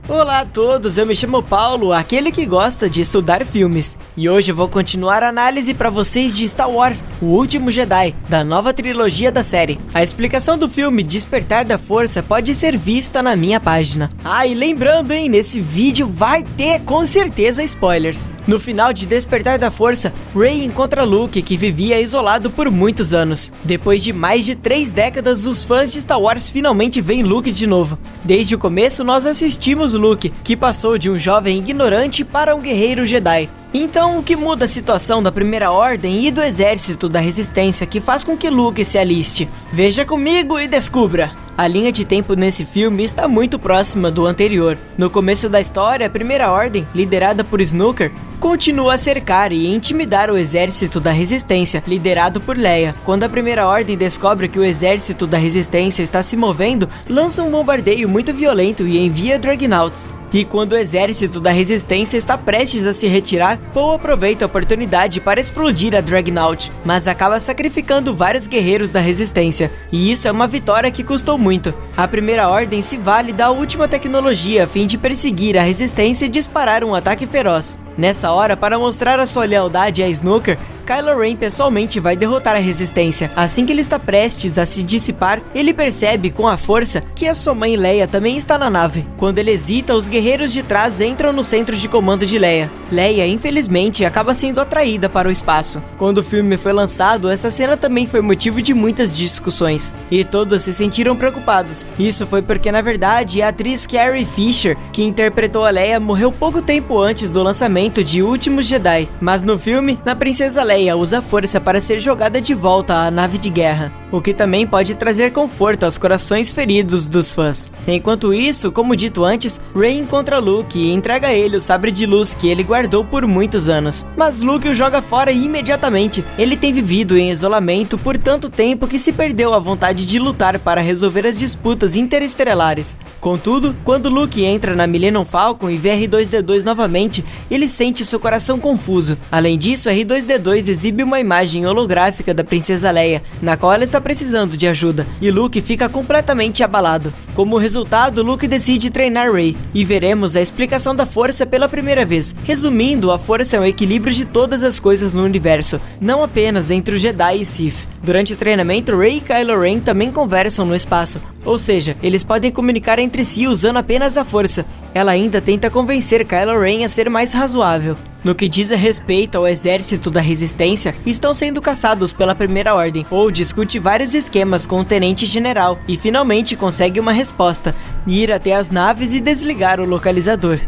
Olá a todos, eu me chamo Paulo, aquele que gosta de estudar filmes. E hoje eu vou continuar a análise para vocês de Star Wars, O Último Jedi, da nova trilogia da série. A explicação do filme Despertar da Força pode ser vista na minha página. Ah, e lembrando, nesse vídeo vai ter com certeza spoilers. No final de Despertar da Força, Rey encontra Luke, que vivia isolado por muitos anos. Depois de mais de 3 décadas, os fãs de Star Wars finalmente veem Luke de novo. Desde o começo nós assistimos Luke, que passou de um jovem ignorante para um guerreiro Jedi. Então, o que muda a situação da Primeira Ordem e do Exército da Resistência que faz com que Luke se aliste? Veja comigo e descubra! A linha de tempo nesse filme está muito próxima do anterior. No começo da história, a Primeira Ordem, liderada por Snoke, continua a cercar e intimidar o Exército da Resistência, liderado por Leia. Quando a Primeira Ordem descobre que o Exército da Resistência está se movendo, lança um bombardeio muito violento e envia Dragnauts. E quando o Exército da Resistência está prestes a se retirar, Poe aproveita a oportunidade para explodir a Dragnaut, mas acaba sacrificando vários guerreiros da Resistência, e isso é uma vitória que custou muito. A Primeira Ordem se vale da última tecnologia a fim de perseguir a Resistência e disparar um ataque feroz. Nessa hora, para mostrar a sua lealdade a Snoke, Kylo Ren pessoalmente vai derrotar a Resistência. Assim que ele está prestes a se dissipar, ele percebe com a força que a sua mãe Leia também está na nave. Quando ele hesita, os guerreiros de trás entram no centro de comando de Leia. Leia, infelizmente, acaba sendo atraída para o espaço. Quando o filme foi lançado, essa cena também foi motivo de muitas discussões, e todos se sentiram preocupados. Isso foi porque, na verdade, a atriz Carrie Fisher, que interpretou a Leia, morreu pouco tempo antes do lançamento de Último Jedi. Mas no filme, a princesa Leia usa a força para ser jogada de volta à nave de guerra, o que também pode trazer conforto aos corações feridos dos fãs. Enquanto isso, como dito antes, Rey encontra Luke e entrega a ele o sabre de luz que ele guardou por muitos anos. Mas Luke o joga fora imediatamente. Ele tem vivido em isolamento por tanto tempo que se perdeu a vontade de lutar para resolver as disputas interestelares. Contudo, quando Luke entra na Millennium Falcon e vê R2-D2 novamente, ele sente seu coração confuso. Além disso, R2-D2 exibe uma imagem holográfica da princesa Leia, na qual ela está precisando de ajuda, e Luke fica completamente abalado. Como resultado, Luke decide treinar Rey, e veremos a explicação da força pela primeira vez. Resumindo, a força é um equilíbrio de todas as coisas no universo, não apenas entre os Jedi e Sith. Durante o treinamento, Rey e Kylo Ren também conversam no espaço, ou seja, eles podem comunicar entre si usando apenas a força. Ela ainda tenta convencer Kylo Ren a ser mais razoável. No que diz a respeito ao Exército da Resistência, estão sendo caçados pela Primeira Ordem. Poe discute vários esquemas com o Tenente General e finalmente consegue uma resposta: ir até as naves e desligar o localizador.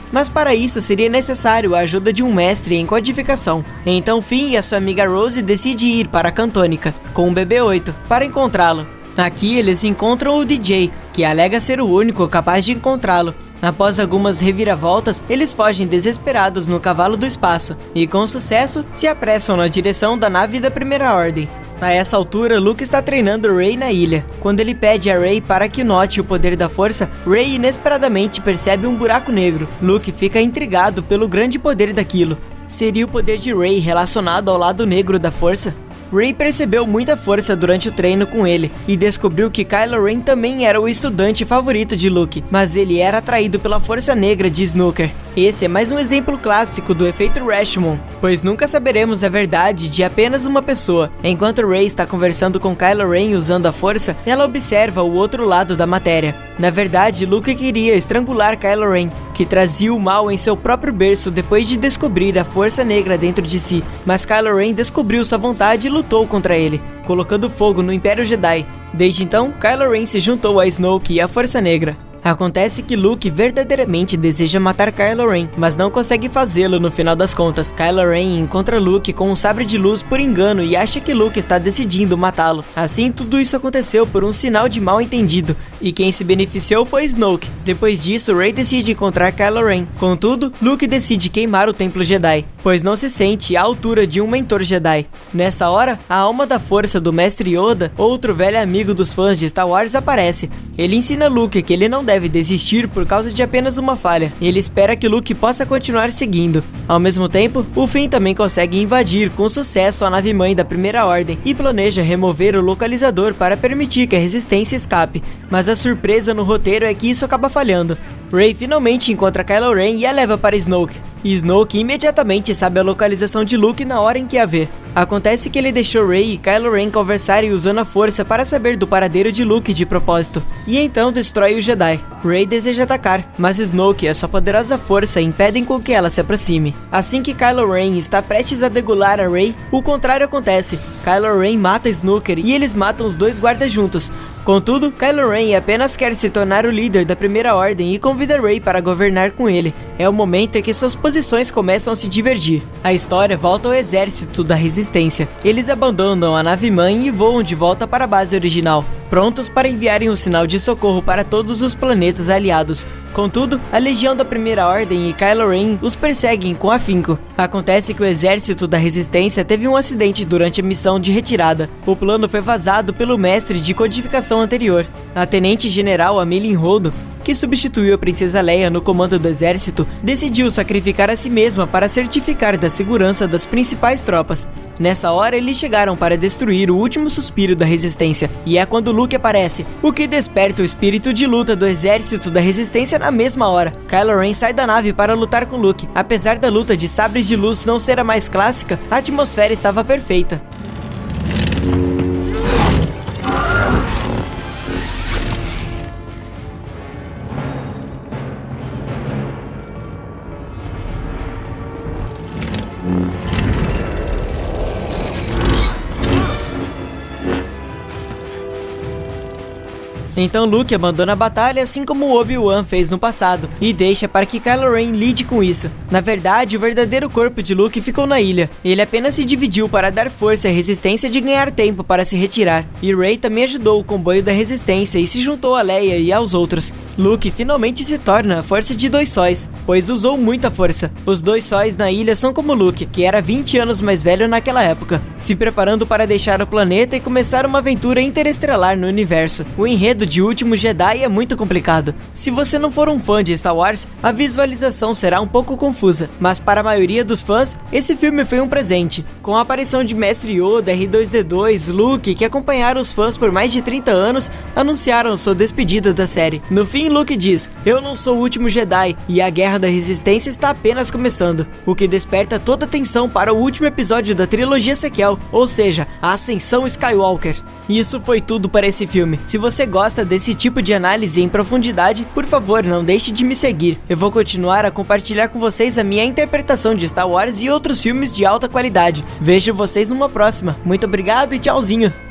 Mas para isso seria necessário a ajuda de um mestre em codificação. Então Finn e a sua amiga Rose decidem ir para a Cantônica, com o BB-8, para encontrá-lo. Aqui eles encontram o DJ, que alega ser o único capaz de encontrá-lo. Após algumas reviravoltas, eles fogem desesperados no cavalo do espaço e, com sucesso, se apressam na direção da nave da Primeira Ordem. A essa altura, Luke está treinando Rey na ilha. Quando ele pede a Rey para que note o poder da força, Rey inesperadamente percebe um buraco negro. Luke fica intrigado pelo grande poder daquilo. Seria o poder de Rey relacionado ao lado negro da força? Rey percebeu muita força durante o treino com ele e descobriu que Kylo Ren também era o estudante favorito de Luke, mas ele era atraído pela força negra de Snoke. Esse é mais um exemplo clássico do efeito Rashomon, pois nunca saberemos a verdade de apenas uma pessoa. Enquanto Rey está conversando com Kylo Ren usando a força, ela observa o outro lado da matéria. Na verdade, Luke queria estrangular Kylo Ren, que trazia o mal em seu próprio berço depois de descobrir a força negra dentro de si, mas Kylo Ren descobriu sua vontade e lutou contra ele, colocando fogo no Império Jedi. Desde então, Kylo Ren se juntou a Snoke e a Força Negra. Acontece que Luke verdadeiramente deseja matar Kylo Ren, mas não consegue fazê-lo no final das contas. Kylo Ren encontra Luke com um sabre de luz por engano e acha que Luke está decidindo matá-lo. Assim, tudo isso aconteceu por um sinal de mal entendido, e quem se beneficiou foi Snoke. Depois disso, Rey decide encontrar Kylo Ren. Contudo, Luke decide queimar o Templo Jedi, pois não se sente à altura de um mentor Jedi. Nessa hora, a alma da força do Mestre Yoda, outro velho amigo dos fãs de Star Wars, aparece. Ele ensina Luke que ele não deve desistir por causa de apenas uma falha. Ele espera que Luke possa continuar seguindo. Ao mesmo tempo, o Finn também consegue invadir com sucesso a nave-mãe da Primeira Ordem e planeja remover o localizador para permitir que a Resistência escape. Mas a surpresa no roteiro é que isso acaba falhando. Rey finalmente encontra Kylo Ren e a leva para Snoke. E Snoke imediatamente sabe a localização de Luke na hora em que a vê. Acontece que ele deixou Rey e Kylo Ren conversarem usando a força para saber do paradeiro de Luke de propósito, e então destrói o Jedi. Rey deseja atacar, mas Snoke e a sua poderosa força impedem com que ela se aproxime. Assim que Kylo Ren está prestes a degolar a Rey, o contrário acontece. Kylo Ren mata Snoke e eles matam os dois guardas juntos. Contudo, Kylo Ren apenas quer se tornar o líder da Primeira Ordem e convida Rey para governar com ele. É o momento em que suas posições começam a se divergir. A história volta ao exército da Resistência. Eles abandonam a nave-mãe e voam de volta para a base original, prontos para enviarem um sinal de socorro para todos os planetas aliados. Contudo, a Legião da Primeira Ordem e Kylo Ren os perseguem com afinco. Acontece que o exército da Resistência teve um acidente durante a missão de retirada. O plano foi vazado pelo mestre de codificação anterior, a Tenente General Amilyn Holdo, que substituiu a Princesa Leia no comando do exército, decidiu sacrificar a si mesma para certificar da segurança das principais tropas. Nessa hora, eles chegaram para destruir o último suspiro da Resistência, e é quando Luke aparece, o que desperta o espírito de luta do exército da Resistência na mesma hora. Kylo Ren sai da nave para lutar com Luke. Apesar da luta de sabres de luz não ser a mais clássica, a atmosfera estava perfeita. Então Luke abandona a batalha assim como Obi-Wan fez no passado, e deixa para que Kylo Ren lide com isso. Na verdade, o verdadeiro corpo de Luke ficou na ilha. Ele apenas se dividiu para dar força à Resistência de ganhar tempo para se retirar. E Rey também ajudou o comboio da Resistência e se juntou a Leia e aos outros. Luke finalmente se torna a força de dois sóis, pois usou muita força. Os dois sóis na ilha são como Luke, que era 20 anos mais velho naquela época, se preparando para deixar o planeta e começar uma aventura interestelar no universo. O enredo de Último Jedi é muito complicado. Se você não for um fã de Star Wars, a visualização será um pouco confusa, mas para a maioria dos fãs, esse filme foi um presente. Com a aparição de Mestre Yoda, R2-D2, Luke, que acompanharam os fãs por mais de 30 anos, anunciaram sua despedida da série. No fim, Luke diz: "Eu não sou o último Jedi, e a Guerra da Resistência está apenas começando", o que desperta toda a atenção para o último episódio da trilogia sequel, ou seja, a Ascensão Skywalker. E isso foi tudo para esse filme. Se você gosta desse tipo de análise em profundidade, por favor, não deixe de me seguir. Eu vou continuar a compartilhar com vocês a minha interpretação de Star Wars e outros filmes de alta qualidade. Vejo vocês numa próxima. Muito obrigado e tchauzinho!